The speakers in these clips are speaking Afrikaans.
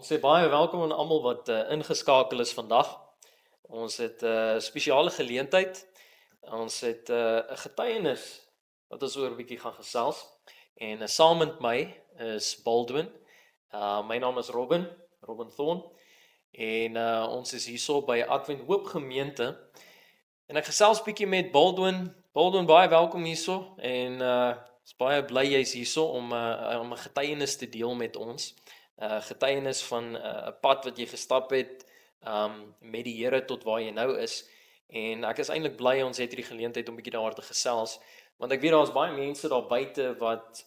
Ons sê baie welkom aan almal wat ingeskakel is vandag. Ons het 'n spesiale geleentheid. Ons het 'n getuienis wat ons oor 'n bietjie gaan gesels. En saam met my is Baldwin. My naam is Robin Thorn. En ons is hierso by Advent Hoop Gemeente. En ek gesels bietjie met Baldwin. Baldwin, baie welkom hierso en is baie bly jy's hierso om 'n getuienis te deel met ons. Getuienis van 'n pad wat jy gestap het met die Here tot waar jy nou is. En ek is eintlik bly ons het hierdie geleentheid om 'n bietjie daaroor te gesels, want ek weet daar's baie mense daar buite wat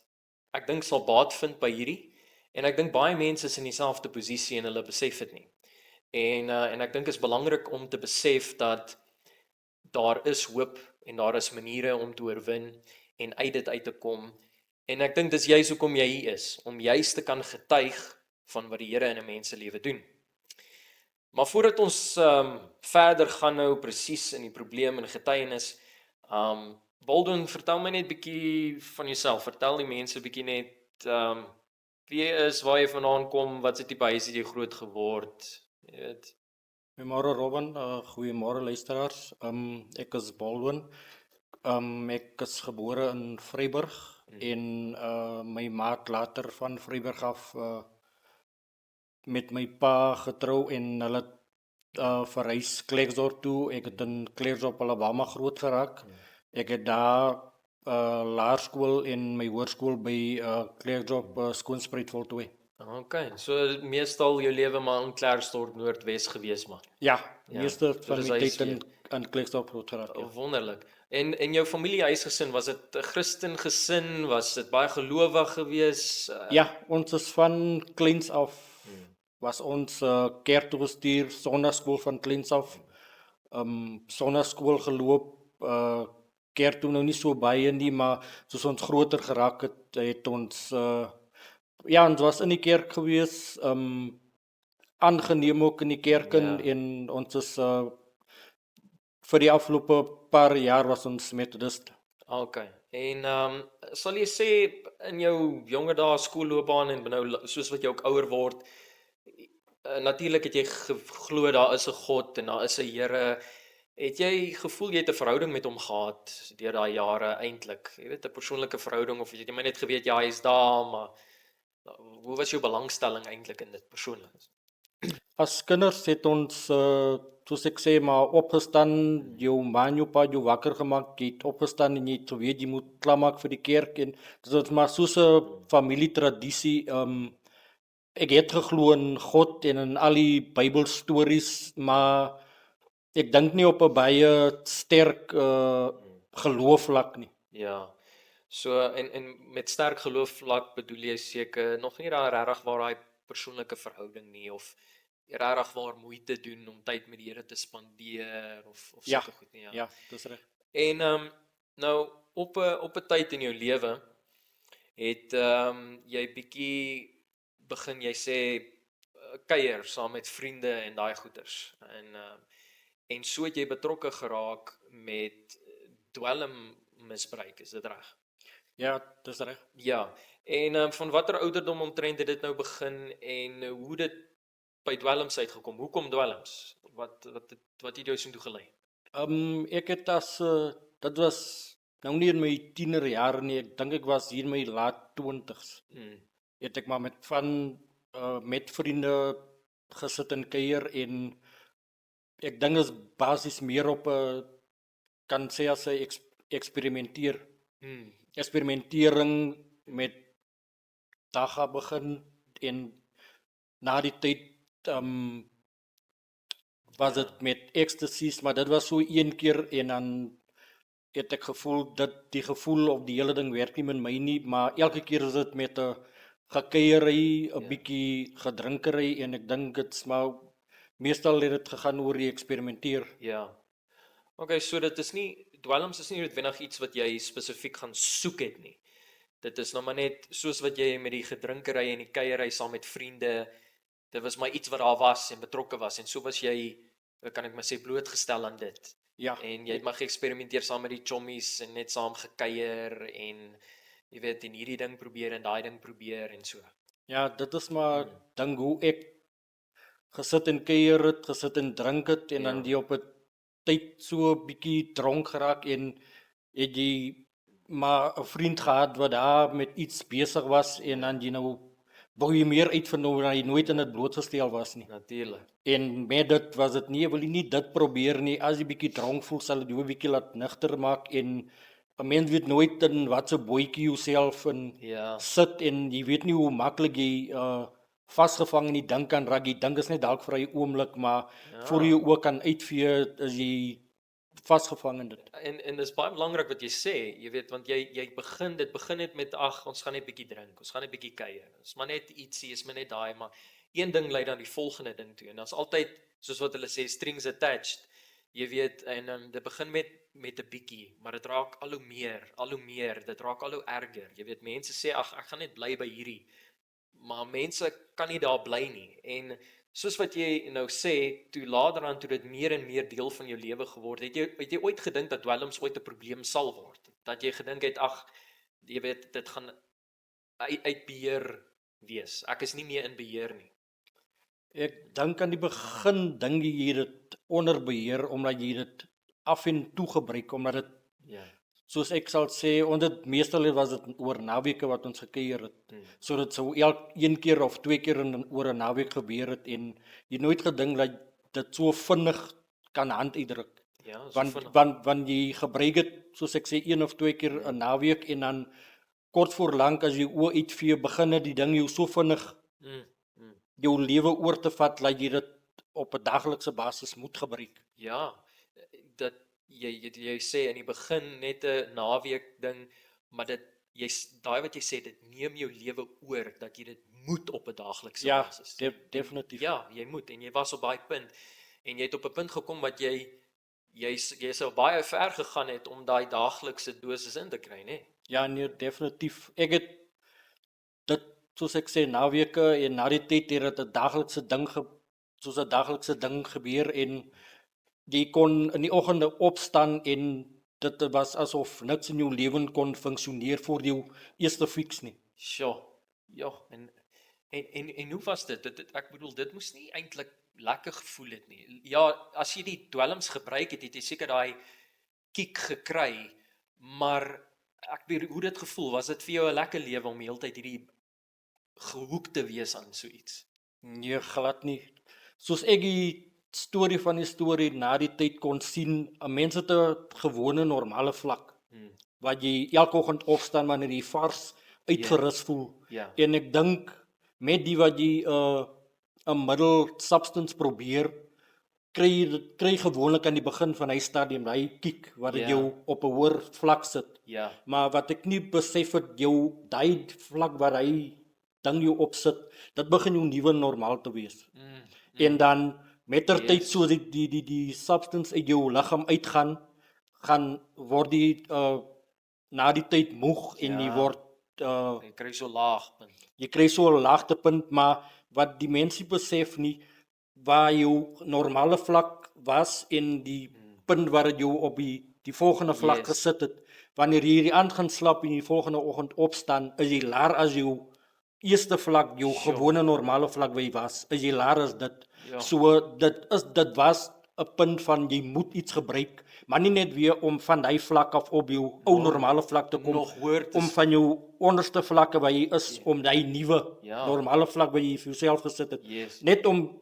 ek dink sal baat vind by hierdie. En ek dink baie mense is in dieselfde posisie en hulle besef dit nie. En ek dink is belangrik om te besef dat daar is hoop en daar is maniere om te oorwin en uit dit uit te kom. En ek dink dis juist hoekom jy hier is, om juist te kan getuig van wat die Here in 'n mens se lewe doen. Maar voordat ons verder gaan nou presies in die probleem en getuienis, Baldwin, vertel my net bietjie van jouself. Vertel die mense bietjie net wie jy is, waar jy vandaan kom, wat se tipe huis het jy groot geword, jy weet. Goeiemôre Robin, goeiemôre luisteraars. Ek is Baldwin. Ek is gebore in Vryburg en my ma het later van Vryburg af met my pa getrou en hulle verhuis Klerksdorp toe. Ek het in Klerksdorp, Alabama groot geraak. Ek het daar laerskool en my hoërskool by Klerksdorp Skoonspruit voltooi. Okay, so meestal jou lewe maar in Klerksdorp Noordwes gewees maar. Ja, meeste van dis my huis tyd in Klerksdorp groot geraak. Ja. Wonderlik. En jou familie huisgesin, was dit 'n Christen gesin? Was dit baie gelowig gewees? Ja, ons is van kleins af was ons kerk toe gestuur, sonnaskool van kleins af. Sonnaskool geloop, kerk toe nou nie so baie nie, maar soos ons groter geraak het ons ons was in die kerk gewees, aangeneem ook in die kerk en ons is vir die afgelope paar jaar was ons metodist. Okay. En sal jy sê in jou jonger dae skoolloopbaan en nou soos wat jy ook ouer word, natuurlik het jy geglo daar is 'n God en daar is 'n Here. Het jy gevoel jy het 'n verhouding met hom gehad deur daai jare eintlik? Jy weet, 'n persoonlike verhouding, of het jy maar net geweet ja, hy is daar, maar hoe was jou belangstelling eintlik in dit persoonlik? As kinders het ons soos ek sê maar opgestaan, jou ma en jou pa jou wakker gemaak, jy het opgestaan en jy het geweet jy moet klaarmaak vir die kerk en dit was maar soos 'n familietradisie. Ek het geglo in God en in al die Bybelstories, maar ek dink nie op 'n baie sterk geloofvlak nie. Ja. So en met sterk geloofvlak bedoel jy seker nog nie daar regtig waar daai persoonlike verhouding nie, of regtig waar moeite doen om tyd met die Here te spandeer of sulke goed nie. Ja, dis reg. En nou op 'n tyd in jou lewe het jy bietjie begin, jy sê kuier saam met vriende en daai goeters. En so het jy betrokke geraak met dwelmmisbruik, is dit reg? Ja, dis reg. Ja. En van watter ouderdom omtrent het dit nou begin en hoe dit by dwelms uitgekom? Hoekom dwelms? Wat het jou so toe gelei? Ek het dit was nou nie in my tienerjare nie. Ek dink ek was hier in my laat 20's. Het ek maar met vriende gesit en kuier en ek dink is basies meer op 'n kan sê as 'n eksperimentering met dagga begin en na die tyd was dit met ecstasies, maar dit was so een keer en dan het ek gevoel dat die gevoel of die hele ding werk nie met my nie, maar elke keer is dit met 'n gekeierery, 'n bietjie gedrinkery en ek dink dit's maar meestal het dit gegaan oor die eksperimenteer. Ja. Okay, so dit is nie, dwelms is nie noodwendig iets wat jy spesifiek gaan soek het nie. Dit is nou maar net soos wat jy met die gedrinkery en die kuierery saam met vriende, dit was maar iets wat daar was en betrokke was, en so was jy, kan ek maar sê, blootgestel aan dit. Ja. En jy het maar geëksperimenteer saam met die chommies en net saam gekuier en jy weet, en hierdie ding probeer en daai ding probeer en so. Ja, dit is maar ding hoe ek gesit en kuier het, gesit en drink het en dan Ja. die op 'n tyd so 'n bietjie dronk geraak en het jy maar 'n vriend gehad wat daar met iets besig was en dan jy nou wou jy meer uitvind oor hy nooit in dit blootgestel was nie. Natuurlik. En met dit was dit nie, wil jy nie dit probeer nie. As jy bietjie dronk voel, sal dit jou 'n bietjie laat nigter maak en 'n mens weet nooit in wat se bootjie jouself in Ja. sit en jy weet nie hoe maklik jy vasgevang in die ding kan raak. Jy dink is net dalk vir 'n oomblik, maar voor jy ook kan uitvee is jy vasgevang in dit. En dis baie belangrik wat jy sê, jy weet, want jy begin net met ag, ons gaan net bietjie drink, ons gaan net bietjie kuier. Ons maar net ietsie, is maar net daai, maar een ding lei dan die volgende ding toe. En daar's altyd, soos wat hulle sê, strings attached. Jy weet, en dit begin met 'n bietjie, maar dit raak al hoe meer, dit raak al hoe erger. Jy weet, mense sê ag, ek gaan net bly by hierdie. Maar mense kan nie daar bly nie. En soos wat jy nou sê, toe later aan toe dit meer en meer deel van jou lewe geword het, het jy ooit gedink dat dwelms ooit 'n probleem sal word? Dat jy gedink het ag, jy weet, dit gaan uit beheer wees. Ek is nie meer in beheer nie. Ek dink aan die begin dink jy dit onder beheer omdat jy dit af en toe gebruik omdat dit Ja. soos ek sal sê, meestal was dit oor naweke wat ons gekuier het. So dit sou een keer of 2 keer oor 'n naweek gebeur het en jy nooit gedink dat dit so vinnig kan hand uitdruk. Ja, so Want vinnig. want jy gebruik dit soos ek sê 1 of 2 keer 'n naweek en dan kort voor lank as jy oë uitvee begin dit die ding jou so vinnig Mm, mm. jou lewe oor te vat dat jy dit op 'n daglikse basis moet gebruik. Ja, dat jy sê in die begin net 'n naweek ding, maar daai wat jy sê, dit neem jou lewe oor dat jy dit moet op 'n daaglikse Ja, basis. definitief. Ja, jy moet en jy was op daai punt en jy het op 'n punt gekom wat jy sou baie ver gegaan het om daai daaglikse dosis in te kry, né? Ja, nee, definitief. Ek het dit soos ek sê naweke en na die tyd het dit 'n daglikse ding soos 'n daglikse ding gebeur en jy kon in die oggende opstaan en dit was asof niks in jou lewe kon funksioneer voor jou eerste fiks nie. Sjoe. Ja, en hoe was dit? Ek bedoel dit moes nie eintlik lekker gevoel het nie. Ja, as jy die dwelms gebruik het, het jy seker daai kick gekry, maar ek weet hoe dit gevoel, was dit vir jou 'n lekker lewe om heeltyd hierdie gehoek te wees aan so iets? Nee, glad nie. Soos ek die storie na die tyd kon sien, 'n mens het 'n gewone normale vlak wat jy elke oggend opstaan wanneer jy vars uitgerus voel. Ja. En ek dink met die wat jy 'n middel substance probeer kry gewoonlik aan die begin van hy stadium daai kick wat dit Ja. jou op 'n hoër vlak sit. Ja. Maar wat ek nie besef het daai vlak waar hy ding jou opsit, dit begin jou nuwe normaal te wees. En dan mettertyd Yes. so die substance uit jou liggaam uitgaan, word die na die tyd moeg en jy Ja. word Jy kry so laag punt. jy kry so 'n laagtepunt, maar wat die mense besef nie waar jou normale vlak was en die punt waar dit jou op die volgende vlak Yes. gesit het. Wanneer jy hierdie aand gaan slaap en die volgende oggend opstaan, is jy laer as jou eerste vlak, jou Sure. gewone normale vlak waar jy was. Is jy laer as dit. Ja. So dit was 'n punt van jy moet iets gebruik, maar nie net weer om van daai vlak af op jou ou normale vlak te kom, nog hoër te om van jou onderste vlakke waar jy is om daai nuwe Ja. normale vlak waar jy vir jouself gesit het. Yes. Net om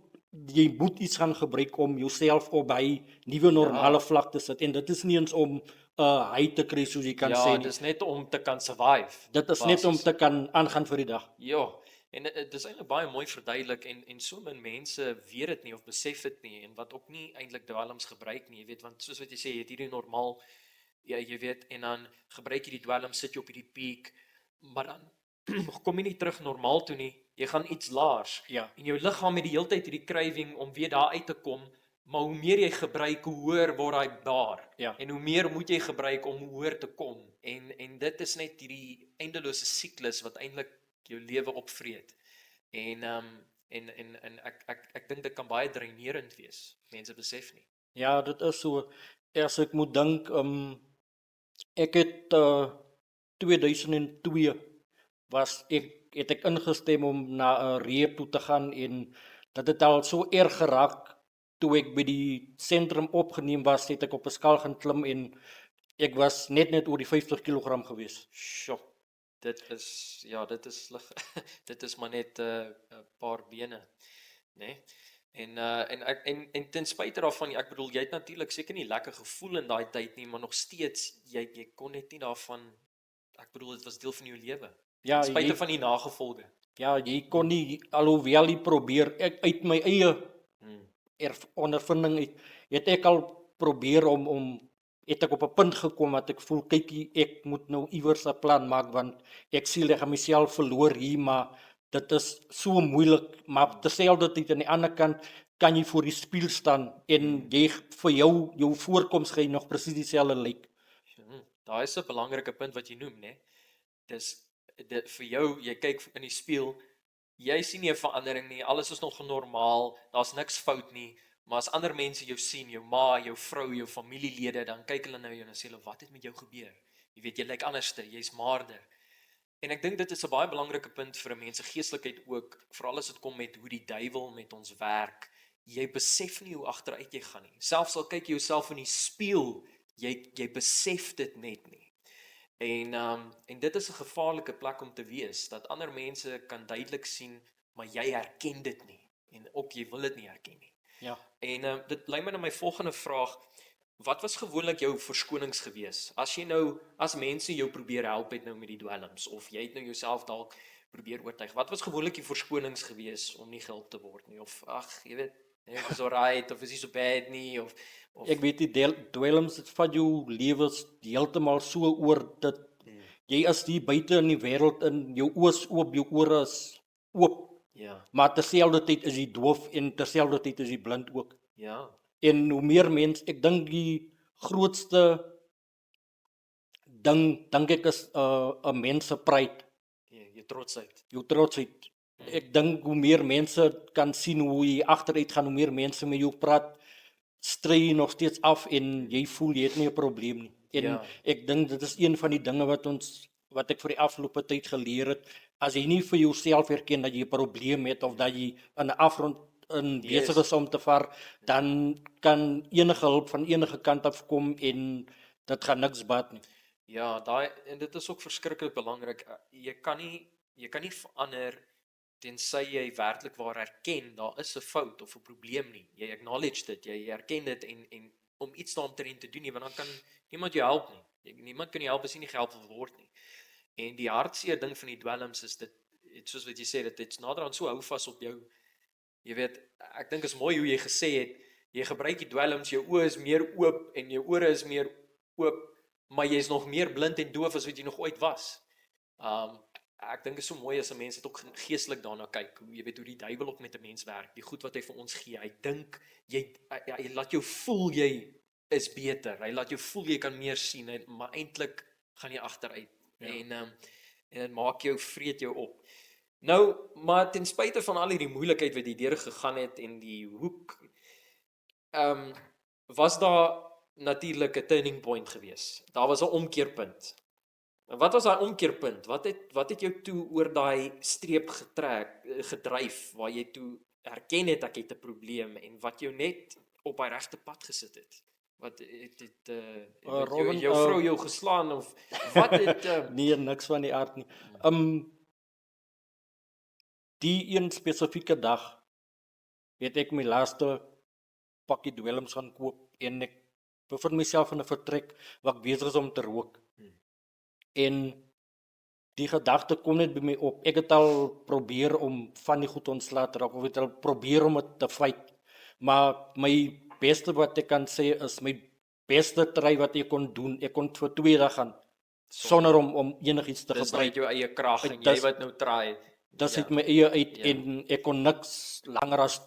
jy moet iets gaan gebruik om jouself op by nuwe normale vlak te sit en dit is nie eens om hy te kry soos jy kan Ja, sê nie. dis net om te kan survive. Dit is net om te kan aangaan vir die dag. Ja, en dit is eintlik baie mooi verduidelik en so min mense weet dit nie of besef dit nie en wat ook nie eintlik dwelms gebruik nie, jy weet, want soos wat jy sê, jy het hierdie normaal, ja, jy weet, en dan gebruik jy die dwelms, sit jy op hierdie piek, maar dan kom jy nie terug normaal toe nie, jy gaan iets laers. Ja. En jou liggaam het die hele tyd hierdie craving om weer daar uit te kom, maar hoe meer jy gebruik, hoe hoër word hy daar. Ja. En hoe meer moet jy gebruik om hoër te kom. En dit is net hierdie eindelose siklus wat eintlik jou lewe opvreet. En ek dink dit kan baie dreinerend wees. Mense besef nie. Ja, dit is so. As ek moet dink, ek het 2002 het ek ingestem om na 'n rehab toe te gaan en dat het al so erg geraak, toe ek by die sentrum opgeneem was, het ek op 'n skaal gaan klim en ek was net oor die 50 kg gewees. Sjoe. Dit is lig. Dit is maar net 'n paar bene, né? Nee? En ten spyte daarvan, ek bedoel jy het natuurlik seker nie lekker gevoel in daai tyd nie, maar nog steeds jy kon net nie daarvan, ek bedoel dit was deel van jou lewe. Ja, Ten spyte van die nagevolge. Ja, jy kon nie, alhoewel jy probeer, ek uit my eie ondervinding het ek al probeer het ek op 'n punt gekom dat ek voel, kykie, ek moet nou iewers 'n plan maak, want ek sien ek gaan myself verloor hier, maar dit is so moeilik, maar terselfdertyd aan die ander kant kan jy voor die spieël staan en jy vir jou voorkoms gaan nog presies dieselfde lyk. Daai is 'n belangrike punt wat jy noem, né? Dis dit vir jou, jy kyk in die spieël, jy sien nie 'n verandering nie, alles is nog normaal, daar's niks fout nie, maar as ander mense jou sien, jou ma, jou vrou, jou familielede, dan kyk hulle na jou en dan sê hulle, wat het met jou gebeur? Jy weet, jy lyk anderste, jy's maarder. En ek dink dit is 'n baie belangrike punt vir 'n mens se geestelikheid ook, veral as dit kom met hoe die duiwel met ons werk. Jy besef nie hoe agteruit jy gaan nie. Selfs al kyk jy jouself in die spieël, jy besef dit net nie. En dit is 'n gevaarlike plek om te wees, dat ander mense kan duidelik sien, maar jy herken dit nie, en ook jy wil dit nie herken nie. Ja. En dit lei my na my volgende vraag, wat was gewoonlik jou verskonings gewees? As mense jou probeer help het nou met die dwelms, of jy het nou jouself dalk probeer oortuig, wat was gewoonlik die verskonings gewees om nie gehelp te word nie, of ag, jy weet, nee, is alright, of is nie so bad nie, of Ek weet die dwelms, dit vat jou lewens heeltemal so oor dat jy is die buite in die wêreld in, jou oë is oop, jou ore is oop, ja, maar terselfdertyd is jy doof en terselfdertyd is jy blind ook. ja, En hoe meer mense, ek dink die grootste dink ek is 'n mens se pride, jy trotsheid. jou trotsheid. Ek dink hoe meer mense kan sien hoe jy agteruit gaan, hoe meer mense met jou praat, stry jy nog steeds af en jy voel jy het nie 'n probleem nie. En Ja. ek dink dit is een van die dinge wat ek vir die afgelope tyd geleer het. As jy nie vir jouself erken dat jy 'n probleem het of dat jy in 'n afgrond besig is om te vaar, dan kan enige hulp van enige kant af kom en dit gaan niks baat nie. Ja, en dit is ook verskriklik belangrik. Jy kan nie verander tensy jy werklik waar erken daar is 'n fout of 'n probleem nie. Jy acknowledge dit, jy erken dit en om iets daaromtrent te doen nie, want dan kan niemand jou help nie. Niemand kan jou help as jy nie gehelp wil word nie. En die hartseer ding van die dwelms is dit, soos wat jy sê, dit's naderhand so hou vas op jou. Jy weet, ek dink is mooi hoe jy gesê het, jy gebruik die dwelms, jou oë is meer oop en jou ore is meer oop, maar jy is nog meer blind en doof as wat jy nog ooit was. Ek dink is so mooi as 'n mens dit ook geestelik daarna kyk, hoe jy weet hoe die duiwel ook met 'n mens werk, die goed wat hy vir ons gee. Hy dink hy laat jou voel jy is beter. Hy laat jou voel jy kan meer sien, maar eintlik gaan jy agteruit. Ja. En dit maak jou, vreet jou op. Nou, maar ten spyte van al hierdie moeilikheid wat jy deur gegaan het en die hoek, was daar natuurlik 'n turning point gewees. Daar was 'n omkeerpunt. En wat was daai omkeerpunt? Wat het jou toe oor daai streep gedryf waar jy toe erken het ek het 'n probleem en wat jou net op daai regte pad gesit het? Wat het Robin, jou vrou jou geslaan of wat het Nee, niks van die aard nie. Die een spesifieke dag het ek my laaste pakkie dwelms gaan koop en ek bevind myself in 'n vertrek waar ek besig is om te rook. En die gedagte kom net by my op. Ek het al probeer om van die goed ontslae te raak, of het al probeer om dit te fight. Maar my beste wat ek kan sê is my beste try wat ek kon doen. Ek kon vir 2 dae gaan sonder om enigiets te dis gebruik. uit jou eie krag en jy wat nou try. Dis uit my eie uit en ek kon niks langer as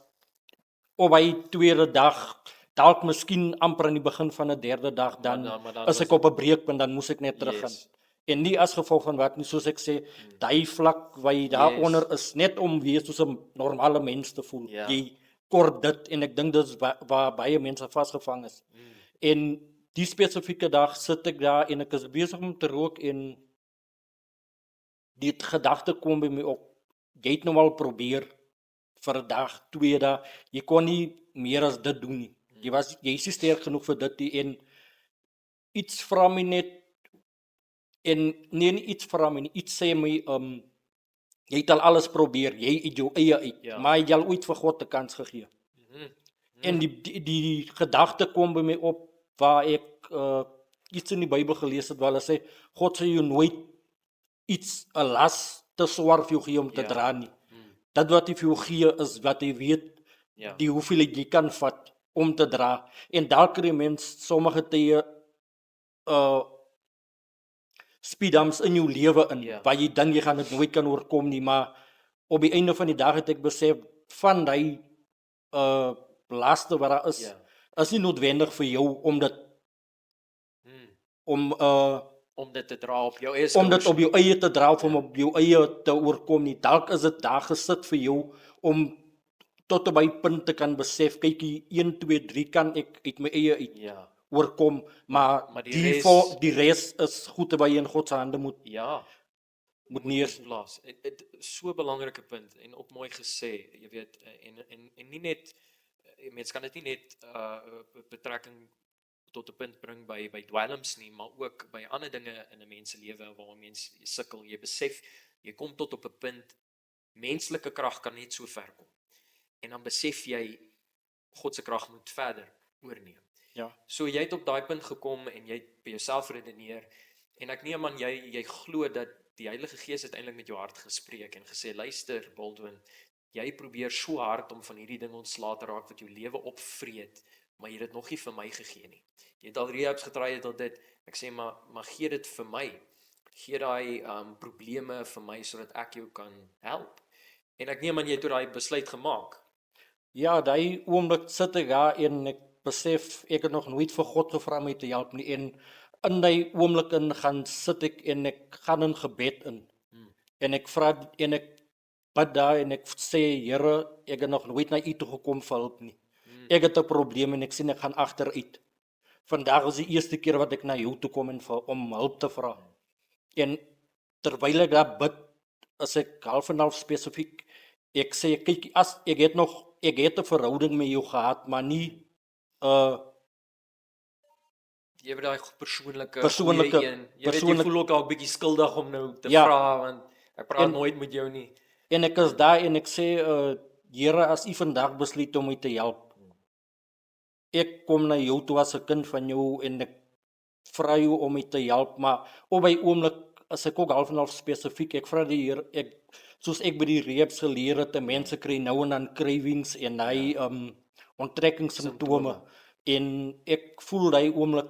op by 2de dag, dalk miskien amper aan die begin van 'n 3de dag, dan as ek op 'n breekpunt, dan moes ek net teruggaan. En nie as gevolg van wat nie, soos ek sê, daai vlak waar jy daaronder is, net om weer soos 'n normale mens te voel. Jy kort dit, en ek dink dit is waar baie mense vasgevang is. En die spesifieke dag sit ek daar en ek is besig om te rook en die gedagte kom by my op. Jy het nou al probeer vir 'n dag, 2 dae. Jy kon nie meer as dit doen nie. Jy is nie sterk genoeg vir dit nie en iets vra my net en nee, nie iets vra my nie, iets sê my jy het al alles probeer, jy uit jou eie uit, Ja. maar jy het al ooit vir God 'n kans gegee. En die gedagte kom by my op waar ek iets in die Bybel gelees het waar hulle sê God sal jou nooit iets 'n las te swaar vir jou gee om te Ja. dra nie. Dat wat hy vir jou gee is wat hy weet Ja. die hoeveelheid jy kan vat om te dra. En dalk kry mens sommige tye speedums in jou lewe in Ja. waar jy dink jy gaan dit nooit kan oorkom nie, maar op die einde van die dag het ek besef van daai laste wat daar Ja. is nie noodwendig vir jou om dit om Om dit te dra op jou eie om dit skouers. op jou eie te dra of om op jou eie te oorkom nie. Dalk is dit daar gesit vir jou om tot by punt te kan besef, kykie 1 2 3 kan ek uit my eie uit Ja. oorkom, maar die die res- die res is goed terwyl jy in God se hande moet Ja. neer. Plaas. So 'n belangrike punt en ook mooi gesê, jy weet, en nie net mense kan dit nie net betrekking tot 'n punt bring by dwelms nie, maar ook by ander dinge in 'n mens se lewe waar mense sukkel. Jy besef jy kom tot op 'n punt menslike krag kan net so ver kom. En dan besef jy God se krag moet verder oorneem. Ja. So jy het op daai punt gekom en jy het by jouself redeneer en ek neem aan jy glo dat die Heilige Gees het eintlik met jou hart gespreek en gesê luister Baldwin, jy probeer so hard om van hierdie ding ontslae te raak wat jou lewe opvreet, maar jy het dit nog nie vir my gegee nie. Jy het al rehabs getry het tot dit. Ek sê maar gee dit vir my. Gee daai probleme vir my sodat ek jou kan help. En ek neem aan jy het toe daai besluit gemaak. Ja, daai oomblik sit ek daar en ek besef ek het nog nooit vir God gevra om my te help nie en in daai oomblik in gaan sit ek en ek gaan in gebed in. En ek vra en ek bid daar en ek sê Here, ek het nog nooit na U toe gekom vir hulp nie. Ek het 'n probleem en ek sien ek gaan agteruit. Vandag is die eerste keer wat ek na jou toe kom en om hulp te vra. En terwyl ek daar bid, as ek half en half spesifiek, ek sê kyk as ek het 'n verhouding met jou gehad, maar nie Jy weet daai persoonlike Persoonlike- goeie een. Jy weet jy voel ook dalk bietjie skuldig om nou te Ja. vra want ek praat En- nooit met jou nie. en ek is daar en ek sê Here, as U vandag besluit om my te help, ek kom na jou toe as 'n kind van jou en ek vra jou om my te help, maar op my oomblik as ek ook half en half spesifiek, ek vra die Here, soos ek by die rehabs geleer het, mense kry nou en dan cravings en hy onttrekkingssimptome en ek voel daai oomblik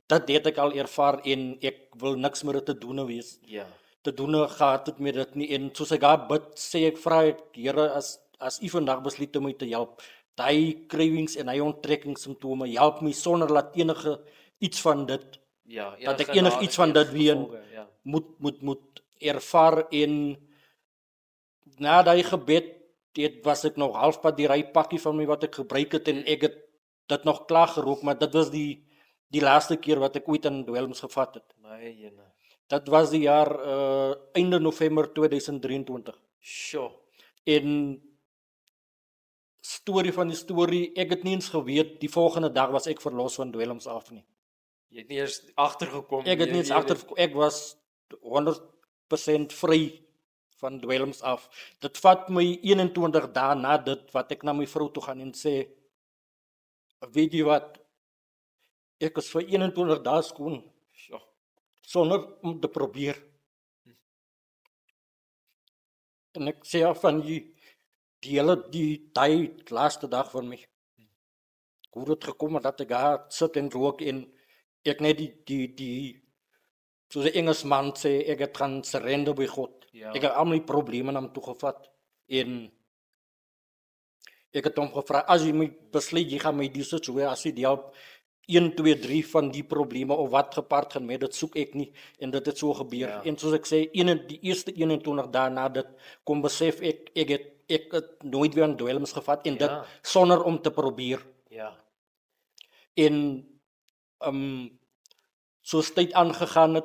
dat het ek al ervaar en ek wil niks meer te doen wees. Ja. Te doen gehad het met dit nie en soos ek daar bid sê ek vra ek Here as U vandag besluit om my te help, daai cravings en hy onttrekkingssimptome help my sonder dat enige iets van dit Ja, dat ek enigiets van dit weer ja. moet ervaar en na daai gebed was ek nog halfpad die rypakkie van my wat ek gebruik het en ek het dit nog klaar gerook, maar dit was die laaste keer wat ek ooit aan dwelms gevat het. My jene. Dit was die jaar einde November 2023. Sjoe. En storie van die storie, ek het nie eens geweet die volgende dag was ek verlos van dwelms af nie. Jy het nie eers agtergekom Ek het nie eens ek was 100% vry van dwelms af. Dit vat my 21 dae na dit wat ek na my vrou toe gaan en sê weet jy wat, ek is vir 21 dae skoon Sjoe. sonder om te probeer. En ek sê van die laaste dag van my. Hoe het gekom dat ek daar sit en rook en ek net die soos 'n Engelsman sê ek het gaan surrender by God. Ja. Ek het al my probleme na hom toe gevat en ek het hom gevra as jy my besluit jy gaan my die situasie help 1 2 3 van die probleme of wat gepaard gaan met dit soek ek nie en dit het so gebeur. Ja. En soos ek sê die eerste 21 dae na dit kom besef ek het nooit weer aan dwelms gevat en dit Ja. sonder om te probeer. Ja. En soos tyd aangegaan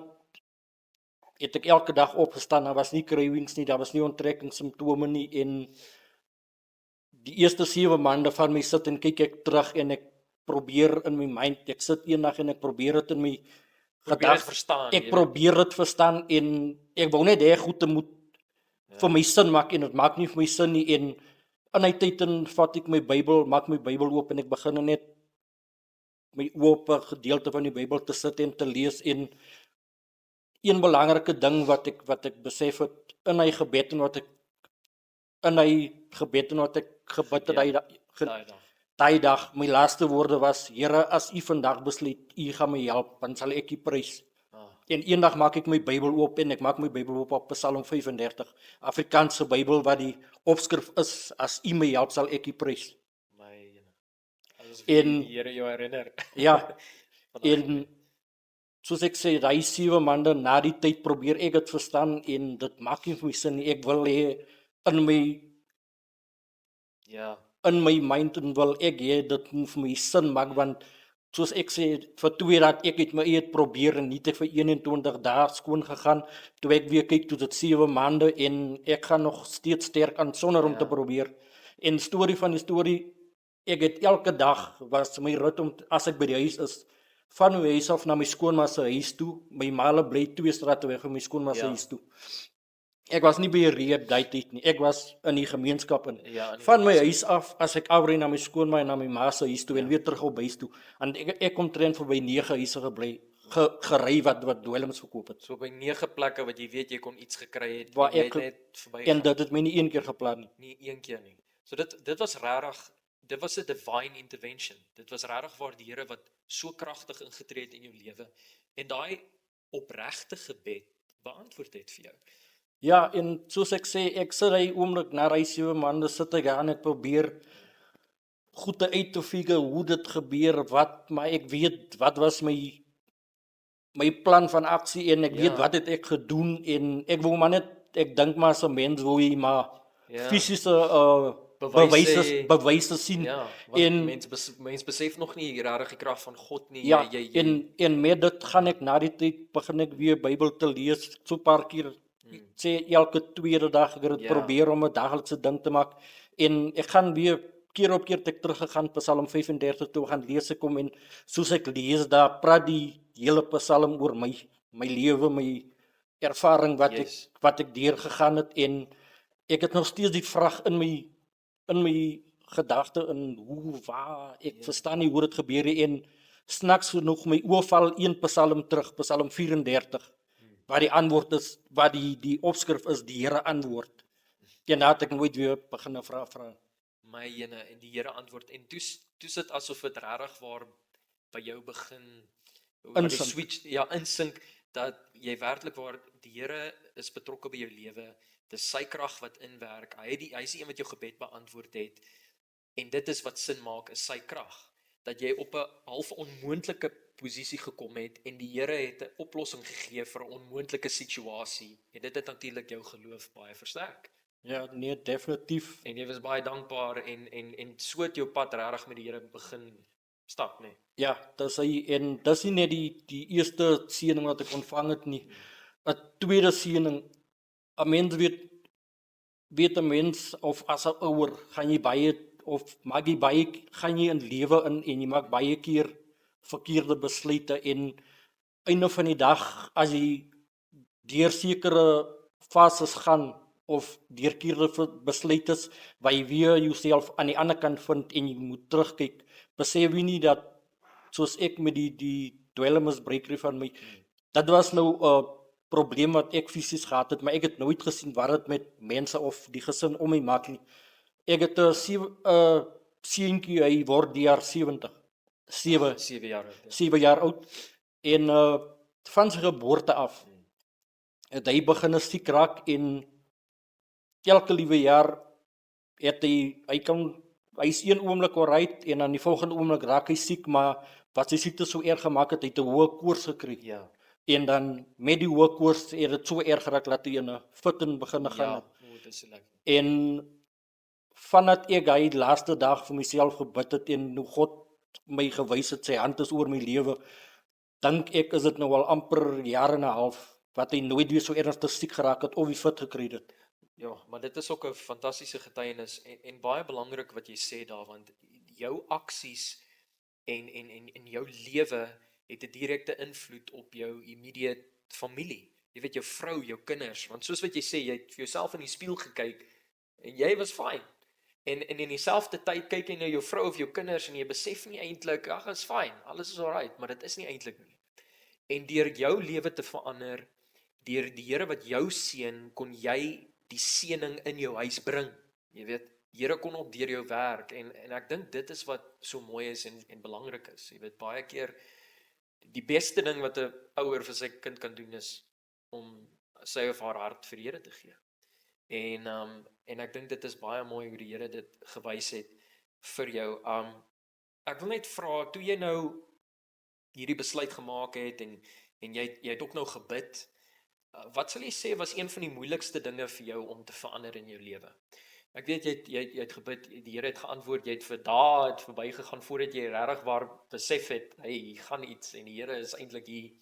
het ek elke dag opgestaan, daar was nie cravings nie, daar was nie onttrekkingssimptome nie en die eerste 7 maande van my sit en kyk ek terug en ek probeer in my mind, ek sit eendag en ek probeer dit in my Probeer dit gedagtes, verstaan. ek probeer dit verstaan en ek wou net hê goed te moet vir my sin maak en dit maak nie vir my sin nie en in die tyd dan vat ek my Bybel, maak my Bybel oop en ek begin net my oë op 'n gedeelte van die Bybel te sit en te lees en een belangrike ding wat ek besef het in hy gebed en wat ek gebid het Ja. daai Daai dag. daai dag, my laaste woorde was: Here, as U vandag besluit U gaan my help, dan sal ek U prys. Ah, En eendag maak ek my Bybel oop en ek maak my Bybel oop op Psalm 35, Afrikaanse Bybel wat die opskrif is: As U my help, sal ek U prys. my ene. Asof En- die Here jou herinner. Ja, Van daai en soos ek sê, daai 7 maande na die tyd probeer ek dit verstaan en dit maak nie vir my sin nie. Ek wil hê Ja, in my mind en wil ek hê dit moet vir my sin maak want soos ek sê vir 2 dat ek het my eie probeer en nie te vir 21 dae skoon gegaan toe ek weer kyk toe dit 7 maande en ek gaan nog steeds sterk aan sonder om te Ja. probeer. En storie van die storie, ek het elke dag was my rit om as ek by die huis is van my huis af na my skoonma se huis toe. My ma bly 2 strate weg van my skoonma se Ja. huis toe. Ek was nie by 'n reep daai tyd nie. Ek was in die gemeenskap in. ja. en die Van my mense- huis af, as ek afry na my skoonma en na my ma se huis toe en Ja. weer terug op huis toe. En ek kom tren verby 9 huise gebly, gery wat dwelms verkoop het. So by 9 plekke wat jy weet jy kon iets gekry het, Waar en jy ek- het net verby En dit het my nie een keer geplan nie. nie een keer nie. So dit was regtig, dit was 'n divine intervention. Dit was regtig waar die Here wat so kragtig ingetree het in jou lewe en daai opregte gebed beantwoord het vir jou. Ja, en soos ek sê, ek sit hy oomblik na hy 7 maande sit ek daar en ek probeer goed uit te figure hoe dit gebeur, maar ek weet wat was my plan van aksie en ek Ja. weet wat het ek gedoen en ek wou maar net, ek dink maar as 'n mens wil jy maar Ja. fisiese Bewyse- bewyse sien. Ja, want En- mense besef nog nie regtig die krag van God nie. Ja, jy en met dit gaan ek na die tyd begin ek weer Bybel te lees so 'n paar keer. Ek sê elke tweede dag ek het dit Ja. probeer om 'n daglikse ding te maak en ek gaan weer keer op keer het ek teruggegaan Psalm 35 toe gaan lees ek kom en soos ek lees daar praat die hele Psalm oor my lewe, my ervaring Yes. wat ek deurgegaan het en ek het nog steeds die vraag in my gedagte in waar ek verstaan nie hoe dit gebeur het en snaaks genoeg my oë val een Psalm terug, Psalm 34 waar die antwoord is, wat die opskrif is, die Here antwoord. En daar het ek nooit weer begin vra. my ene en die Here antwoord en toe sit asof dit regtig waar by jou begin waar die Insink. switch insink dat jy werklik waar die Here is betrokke by jou lewe. Dis sy krag wat inwerk. Hy's die een wat jou gebed beantwoord het en dit is wat sin maak is sy krag. Dat jy op 'n half onmoontlike posisie gekom het en die Here het 'n oplossing gegee vir 'n onmoontlike situasie en dit het natuurlik jou geloof baie versterk. Ja, nee, definitief. En jy was baie dankbaar en so het jou pad regtig met die Here begin stap, nê. Ja, dis hy en dis nie net die eerste seëning wat ek ontvang het nie. 'n Tweede seëning. 'n Mens weet 'n mens of as 'n ouer gaan jy baie of maak jy baie gaan jy in lewe in en jy maak baie keer verkeerde besluite en einde van die dag as jy deur sekere fases gaan of deurkeerde besluite waar jy weer jouself aan die ander kant vind en jy moet terugkyk, besef jy nie dat soos ek met die dwelmmisbruikery van my, dit was nou 'n probleem wat ek fisies gehad het, maar ek het nooit gesien wat dit met mense of die gesin om my maak nie. Ek het 'n seentjie, hy word die jaar 70. 7 jaar oud. 7 jaar oud en van sy geboorte af het hy begin siek raak en elke liewe jaar het hy's een oomblik alright en dan die volgende oomblik raak hy siek, maar wat sy siekte so erg gemaak het, hy het 'n hoë koors gekry. Ja. En dan met die hoë koors het dit so erg geraak dat hy in 'n fit begin gaan Ja, het. dit is so lekker. En vandat ek hy die laaste dag vir myself gebid het en hoe God my gewys het, sy hand is oor my lewe, dink ek is dit nou al amper jare en 'n half wat hy nooit weer so ernstig siek geraak het of die fit gekry het. Ja, maar dit is ook 'n fantastiese getuienis en baie belangrik wat jy sê daar, want jou aksies en jou lewe het 'n direkte invloed op jou immediate familie. Jy weet jou vrou, jou kinders, want soos wat jy sê, jy het vir jouself in die spieël gekyk en jy was fyn. En in dieselfde tyd kyk jy na jou vrou of jou kinders en jy besef nie eintlik, ag, is fyn, alles is alright, maar dit is nie eintlik nie. En deur jou lewe te verander, deur die Here wat jou seën, kon jy die seëning in jou huis bring. Jy weet, die Here kon ook deur jou werk en ek dink dit is wat so mooi is en belangrik is. Jy weet, baie keer die beste ding wat 'n ouer vir sy kind kan doen is om sy of haar hart vir die Here te gee. En ek dink dit is baie mooi hoe die Here dit gewys het vir jou. Ek wil net vra, toe jy nou hierdie besluit gemaak het en jy het ook nou gebid, wat sal jy sê was een van die moeilikste dinge vir jou om te verander in jou lewe? Ek weet jy het gebid, die Here het geantwoord, jy het vir dae het verbygegaan voordat jy regtig waar besef het, hey, hier gaan iets en die Here is eintlik hier.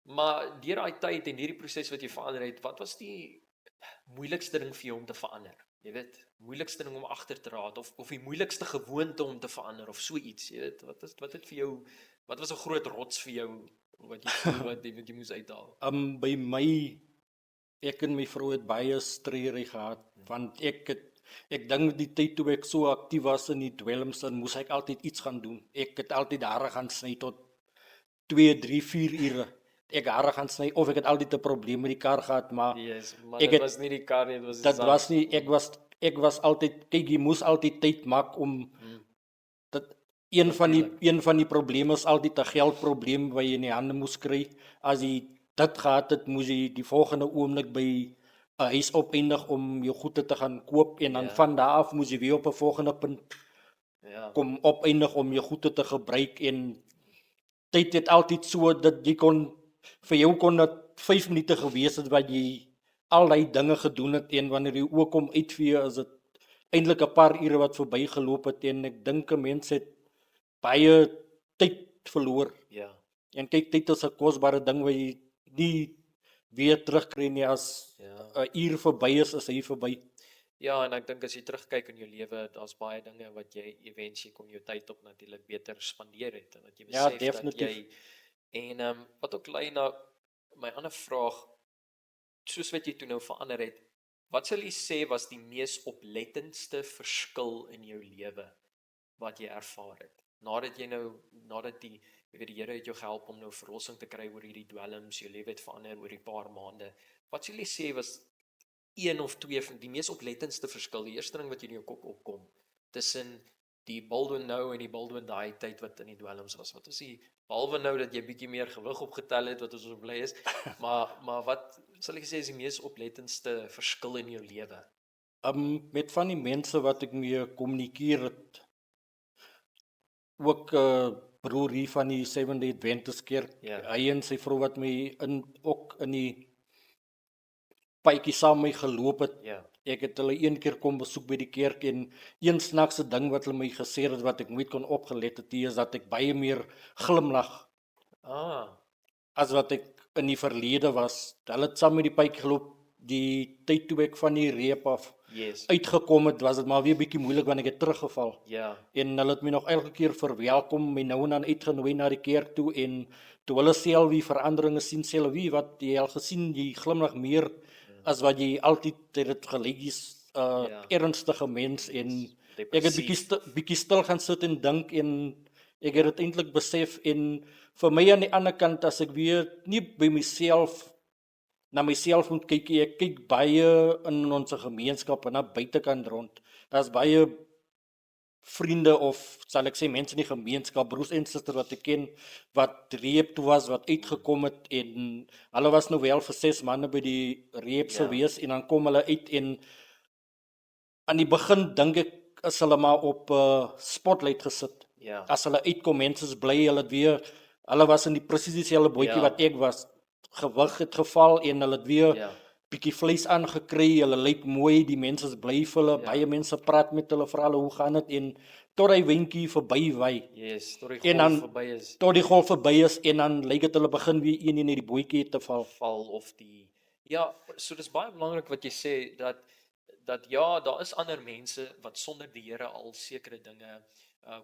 Maar deur daai tyd en hierdie proses wat jy verander het, wat was die moeilikste ding vir jou om te verander? Jy weet, moeilikste ding om agter te raak of die moeilikste gewoonte om te verander of so iets, jy weet, wat het vir jou, wat was 'n groot rots vir jou wat jy voel wat jy moes uithaal? By my, ek en my vrou het baie strydery gehad, want ek dink die tyd toe ek so aktief was in die dwelms, dan moes ek altyd iets gaan doen. Ek het altyd hare gaan sny tot 2, 3, 4 ure. Ek hare gaan sny of ek het altyd 'n probleem met die kar gehad, maar Yes, maar ek dit het was nie die kar nie, dit was die dit saak. was nie, ek was altyd, kyk, jy moes altyd tyd maak om dit een van die probleme is altyd 'n geldprobleem wat jy in die hande moes kry. As jy dit gehad het, moes jy die volgende oomblik by 'n huis opeindig om jou goede te gaan koop en dan Ja. van daar af moes jy weer op 'n volgende punt Ja. kom opeindig om jou goede te gebruik en tyd het altyd so dat jy vir jou kon dit 5 minute gewees het wat jy al die dinge gedoen het en wanneer jy ook kom uitvee is dit eintlik 'n paar ure wat verbygeloop het en ek dink 'n mens het baie tyd verloor. Ja. En kyk, tyd is 'n kosbare ding wat jy nie weer terugkry nie. As Ja. 'n uur verby is hy verby. Ja, en ek dink as jy terugkyk in jou lewe, daar's baie dinge wat jy eventueel kon jou tyd op natuurlik beter spandeer het en dat jy Ja, besef definitief. dat jy en wat ook lei na my ander vraag, soos wat jy toe nou verander het, wat sal jy sê was die mees oplettendste verskil in jou lewe wat jy ervaar het? Nadat jy weet die Here het jou gehelp om nou verlossing te kry oor hierdie dwelms, jou lewe het verander oor die paar maande. Wat sal jy sê was een of twee van die mees oplettendste verskil, die eerste ding wat jy in jou kop opkom, tussen die Baldwin nou en die Baldwin daai tyd wat in die dwelms was? Wat is die, behalwe nou dat jy bietjie meer gewig opgetel het, wat ons so bly is, maar wat sal ek sê is die mees oplettendste verskil in jou lewe? Met van die mense wat ek mee kommunikeer het, ook broer hier van die Seventh-day Adventist kerk, Ja. hy en sy vrou wat my ook in die paadjie saam met my geloop het. Ja. Ek het hulle een keer kom besoek by die kerk en een snaakse ding wat hulle my gesê het wat ek nooit kon opgelet het, is dat ek baie meer glimlag as wat ek in die verlede was. Hulle het saam met die paadjie geloop, die tyd toe ek van die reep af Yes. uitgekom het, was dit maar weer bietjie moeilik want ek het teruggeval. Ja. En hulle het my nog elke keer verwelkom, my nou en dan uitgenooi na die kerk toe en toe hulle self wie veranderinge sien, self wie wat jy al gesien, jy glimlag meer as wat jy altyd het gelyk is, Ja. ernstige mens en ek het Depressief. bietjie stil gaan sit en dink en ek het dit eintlik besef en vir my aan die ander kant as ek weer nie by myself na myself moet kyk, ek kyk baie in ons gemeenskap en na buitekant rond. Daar's baie vriende of sal ek sê mense in die gemeenskap, broers en susters wat ek ken wat reep toe was, wat uitgekom het en hulle was nou wel vir 6 maande by die reep Ja. gewees en dan kom hulle uit en aan die begin dink ek is hulle maar op spotlight gesit. Ja. As hulle uitkom, mense is bly, hulle was in die presies dieselfde bootjie Ja. wat ek was. Gewig het geval en hulle het weer Ja. bietjie vleis aangekry, hulle lyk mooi, die mense is bly vir hulle, Ja. baie mense praat met hulle, vra hulle hoe gaan dit en tot hy windjie verby wy, Yes, tot die En golf dan- verby is, tot die golf verby is en dan lyk dit hulle begin weer een in die bootjie te val. val of die Ja, so dis baie belangrik wat jy sê dat ja, daar is ander mense wat sonder die Here al sekere dinge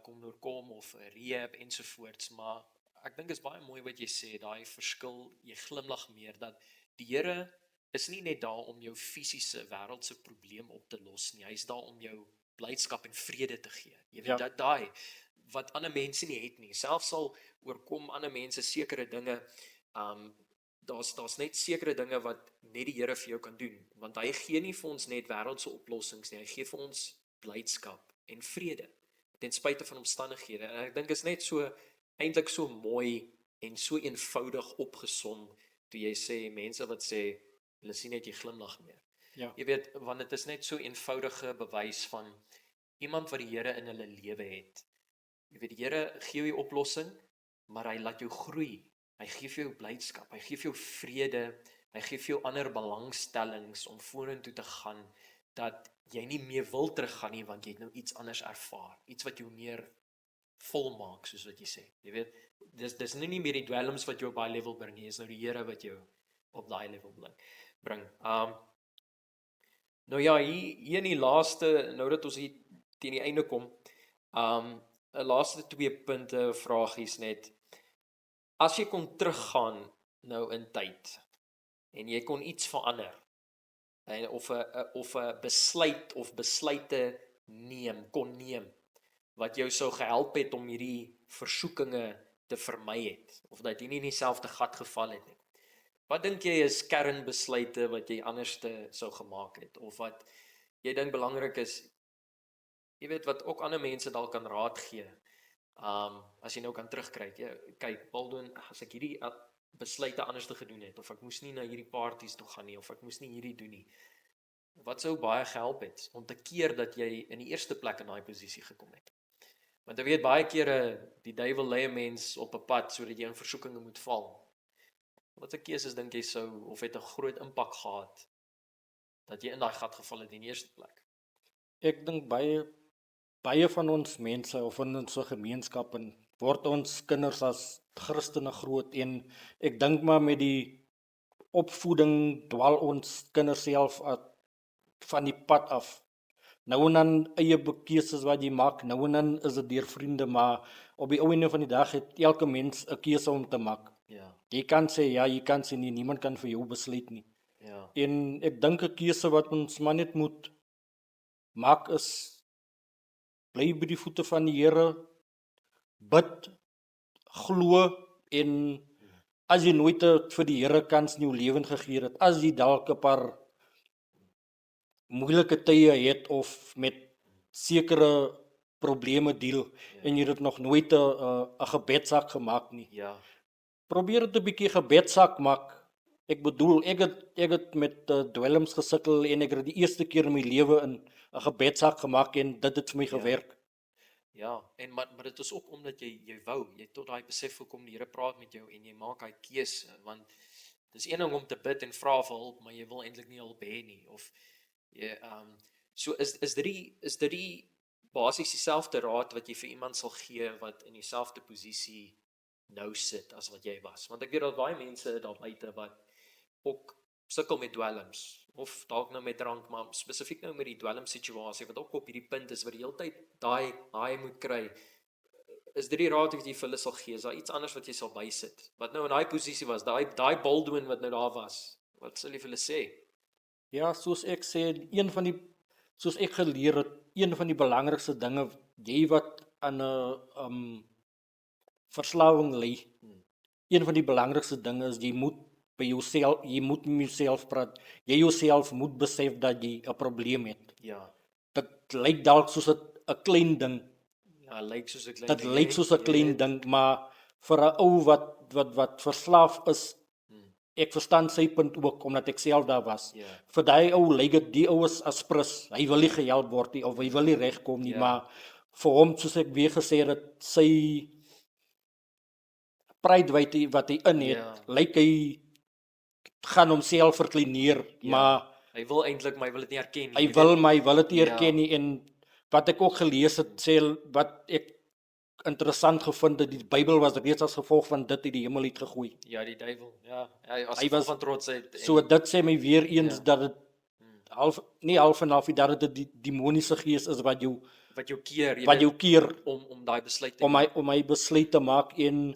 kon oorkom of rehab ensovoorts, maar ek dink is baie mooi wat jy sê, daai verskil, jy glimlag meer dat die Here is nie net daar om jou fisiese wêreldse probleem op te los nie. Hy's daar om jou blydskap en vrede te gee. Jy weet Ja, dat daai wat ander mense nie het nie. Selfs al oorkom ander mense sekere dinge, daar's net sekere dinge wat net die Here vir jou kan doen, want hy gee nie vir ons net wêreldse oplossings nie, hy gee vir ons blydskap en vrede ten spyte van omstandighede. En ek dink is net so eintlik so mooi en so eenvoudig opgesom toe jy sê mense wat sê hulle sien net jy glimlag meer. ja, Jy weet, want dit is net so eenvoudige bewys van iemand wat die Here in hulle lewe het. Jy weet, die Here gee jou die oplossing, maar hy laat jou groei. Hy gee vir jou blydskap, hy gee vir jou vrede, hy gee vir jou ander belangstellings om vorentoe te gaan, dat jy nie meer wil teruggaan nie, want jy het nou iets anders ervaar, iets wat jou meer volmaak, soos wat jy sê. Jy weet, dis nou nie meer die dwelms wat jou op daai level bring nie, is nou die Here wat jou op daai level bring. Nou ja, hier in die laaste, nou dat ons hier teen die einde kom, 'n laaste 2 punte, vragies net. As jy kon teruggaan nou in tyd en jy kon iets verander, of 'n besluit of besluite kon neem wat jou sou gehelp het om hierdie versoekinge te vermy het, of dat jy nie in dieselfde gat geval het nie. Wat dink jy is kernbesluite wat jy anderste sou gemaak het, of wat jy dink belangrik is, jy weet, wat ook ander mense dalk kan raad gee, as jy nou kan terugkyk, kyk, Baldwin, as ek hierdie besluite anderste gedoen het, of ek moes nie na hierdie parties toe gaan nie, of ek moes nie hierdie doen nie, wat sou baie gehelp het, om te keer dat jy in die eerste plek in daai posisie gekom het. Want jy weet, baie kere, die duiwel lei 'n mens op 'n pad, sodat jy in versoekinge moet val. Wat 'n keuses dink jy sou, of het 'n groot impak gehad, dat jy in daai gat geval het in die eerste plek? ek dink baie van ons mense of in ons gemeenskappe word ons kinders as Christene groot en ek dink maar met die opvoeding dwaal ons kinders self van die pad af. Nou en dan eie keuses wat jy maak, nou en dan is dit deur vriende, maar op die ou einde van die dag het elke mens 'n keuse om te maak. Ja, Jy kan sê ja, jy kan sê nee, niemand kan vir jou besluit nie. ja, En ek dink 'n keuse wat ons maar net moet maak is bly by die voete van die Here, bid, glo en as jy nooit vir die Here kans in jou lewe gegee het, as jy dalk 'n paar moeilike tye het of met sekere probleme deel en jy het nog nooit 'n gebedsak gemaak nie. ja, Probeer dit 'n bietjie gebedsak maak. Ek bedoel, ek het met dwelms gesukkel en ek het die eerste keer in my lewe in 'n gebedsak gemaak en dit het vir my gewerk. ja, en maar dit is ook omdat jy wou, jy tot daai besef gekom, die Here praat met jou en jy maak daai keuse, want dis een ding om te bid en vra vir hulp, maar jy wil eintlik nie hulp hê nie, of jy, so is dit die basies dieselfde raad wat jy vir iemand sal gee wat in dieselfde posisie nou sit as wat jy was, want ek weet dat baie mense daar buite wat ook sukkel met dwelms, of dalk nou met drank, maar spesifiek nou met die dwelm situasie, wat ook op hierdie punt is, wat die hele tyd daai haai moet kry, is dit die raad wat jy vir hulle sal gee, is daar iets anders wat jy sal bysit, wat nou in daai posisie was, daai Baldwin wat nou daar was, wat sal jy vir hulle sê? Ja, soos ek sê, soos ek geleer het, een van die belangrikste dinge, jy wat aan 'n verslawing ly, een van die belangrikste dinge is jy moet by jouself, jy moet met jouself praat. Jy jouself moet besef dat jy 'n probleem het. Ja, Dit lyk dalk soos 'n klein ding. ja, lyk soos 'n klein Dit ding, lyk hè? soos 'n klein ding, maar vir 'n ou wat verslaaf is, ek verstaan sy punt ook omdat ek self daar was. Ja. Vir daai ou lyk dit die ou is aspris. Hy wil nie gehelp word nie of hy wil nie regkom nie, Ja. maar vir hom soos ek weer gesê het, sy pride wat hy in het, Ja. lyk hy gaan homself verkleineer, Ja. maar Hy wil eintlik, maar hy wil dit nie erken nie. hy jy wil weet. my wil dit nie Ja. erken nie en wat ek ook gelees het sê wat ek interessant gevind dat die Bybel was reeds as gevolg van dit uit die hemel uit gegooi. Ja, die duiwel. Ja, hy as Hy gevolg was van trotsheid So dit sê my weer eens Ja. dat dit nie half en half dat dit die demoniese gees is wat jou wat jou keer, jy wat weet, jou keer om daai besluit te om my besluit te maak en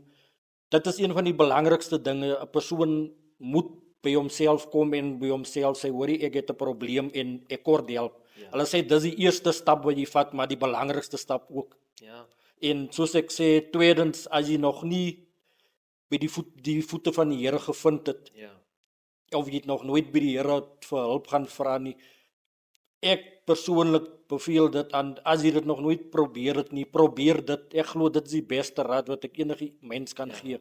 dit is een van die belangrikste dinge. 'n Persoon moet by homself kom en by homself sê, hoorie, ek het 'n probleem en ek kort help. Ja. Hulle sê dis die eerste stap wat jy vat, maar die belangrikste stap ook. Ja. En soos ek sê, tweedens, as jy nog nie by die voete van die Here gevind het, Ja. of jy het nog nooit by die Here vir hulp gaan vra nie, ek persoonlik beveel dit aan, as jy dit nog nooit probeer het nie, probeer dit. Ek glo dit is die beste raad wat ek enige mens kan gee.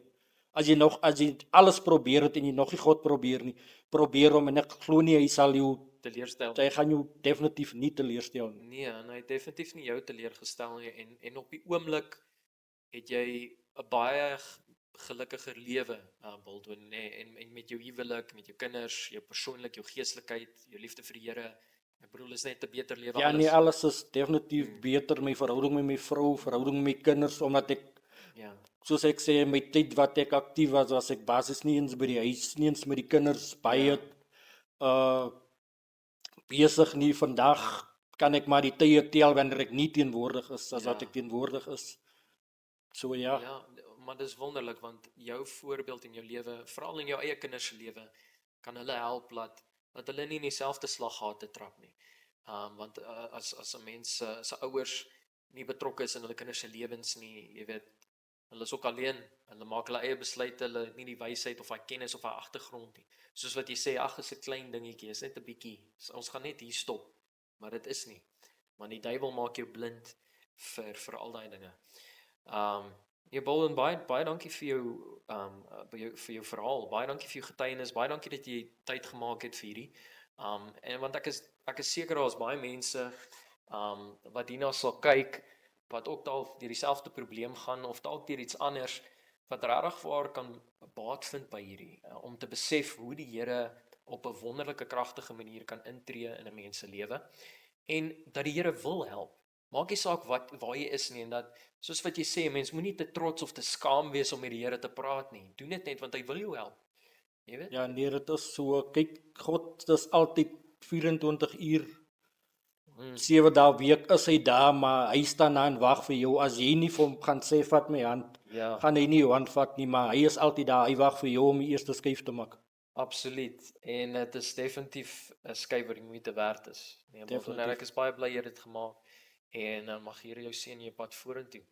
As jy alles probeer het en jy nog nie God probeer nie, probeer hom en ek glo nie hy sal jou Teleurstel. hy gaan jou definitief nie teleurstel nie. Nee, en hy het definitief nie jou teleurgestel nie en op die oomblik het jy 'n baie gelukkiger lewe, Baldwin, en met jou huwelik, met jou kinders, jou persoonlik, jou geestelikheid, jou liefde vir die Here. Ek bedoel, is net 'n beter lewe Ja, nee, alles is definitief beter. My verhouding met my vrou, verhouding met my kinders, omdat ek, Ja. soos ek sê, in my tyd wat ek aktief was ek basies nie eens by die huis, nie eens met die kinders baie besig nie. Vandag kan ek maar die tye tel wanneer ek nie teenwoordig is as wat ek teenwoordig is. So ja. Ja, maar dis wonderlik want jou voorbeeld in jou lewe, veral in jou eie kinders se lewe, kan hulle help dat hulle nie in dieselfde slaggate trap nie. Want as 'n mens se ouers nie betrokke is in hulle kinders se lewens nie, jy weet, hulle is ook alleen, hulle maak hulle eie besluite, hulle het nie die wysheid of daai kennis of daai agtergrond nie. Soos wat jy sê, ag, is 'n klein dingetjie, is net 'n bietjie. Ons gaan net hier stop. Maar dit is nie. Maar die duiwel maak jou blind vir al daai dinge. Ja, Baldwin, baie dankie vir jou vir jou verhaal. Baie dankie vir jou getuienis. Baie dankie dat jy tyd gemaak het vir hierdie. En want ek is seker daar's baie mense wat hierna sal kyk wat ook dalk deur dieselfde probleem gaan of dalk deur iets anders wat regtig waar kan baat vind by hierdie om te besef hoe die Here op 'n wonderlike kragtige manier kan intree in 'n mens se lewe en dat die Here wil help. Maak nie saak waar jy is nie en dat soos wat jy sê, mens moenie te trots of te skaam wees om met die Here te praat nie. Doen dit net want hy wil jou help. Jy weet? Ja, nee, dit is so. Kyk, God is altyd 24 uur 7 dae 'n week is hy daar, maar hy staan aan wag vir jou. As jy nie vir hom gaan sê vat my hand, gaan hy nie jou hand vat nie, maar hy is altyd daar. Hy wag vir jou om die eerste skuif te maak. Absoluut. En dit is definitief 'n skuif wat die moeite werd is. Nee, maar ek is baie bly jy het dit gemaak en mag Here jou seën in jou pad vorentoe.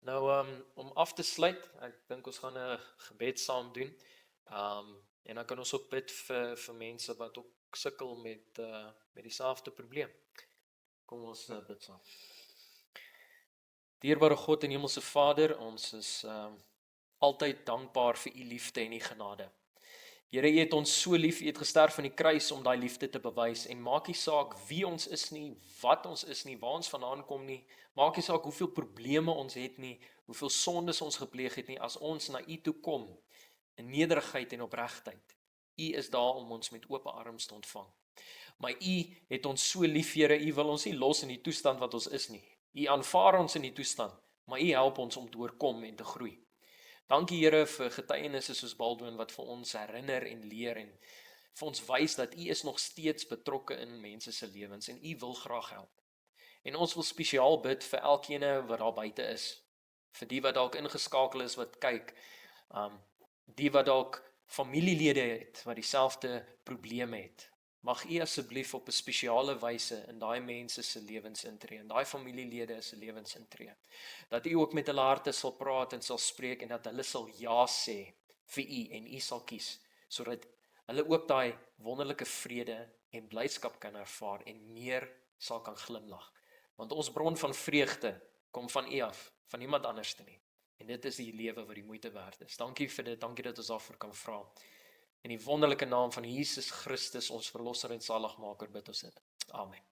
Nou om af te sluit, ek dink ons gaan 'n gebed saam doen. En dan kan ons ook bid vir mense wat ook sukkel met dieselfde probleem. Kom ons bid saam. Dierbare God en Hemelse Vader, ons is altyd dankbaar vir u liefde en u genade. Here, u het ons so lief, u het gesterf aan die kruis om daai liefde te bewys en maak nie saak wie ons is nie, wat ons is nie, waar ons vandaan kom nie, maak nie saak hoeveel probleme ons het nie, hoeveel sondes ons gepleeg het nie, as ons na u toe kom in nederigheid en opregtheid. U is daar om ons met oop arms te ontvang. Maar u het ons so lief, Here, u wil ons nie los in die toestand wat ons is nie. U aanvaar ons in die toestand, maar u help ons om te oorkom en te groei. Dankie Here vir getuienisse soos Baldwin wat vir ons herinner en leer en vir ons wys dat u is nog steeds betrokke in mense se lewens en u wil graag help. En ons wil spesiaal bid vir elkeen wat daar buite is, vir die wat dalk ingeskakel is wat kyk, die wat dalk familielede het wat dieselfde probleme het. Mag u asseblief op 'n spesiale wyse in daai mense se lewens intree, in daai familielede se lewens intree. Dat u ook met hulle harte sal praat en sal spreek en dat hulle sal ja sê vir u en u sal kies, sodat hulle ook daai wonderlike vrede en blydskap kan ervaar en meer sal kan glimlag. Want ons bron van vreugde kom van u af, van niemand anders nie. En dit is die lewe wat die moeite werd is. Dankie vir dit, dankie dat ons daarvoor kan vra. In die wonderlike naam van Jesus Christus, ons verlosser en saligmaker, bid ons dit. Amen.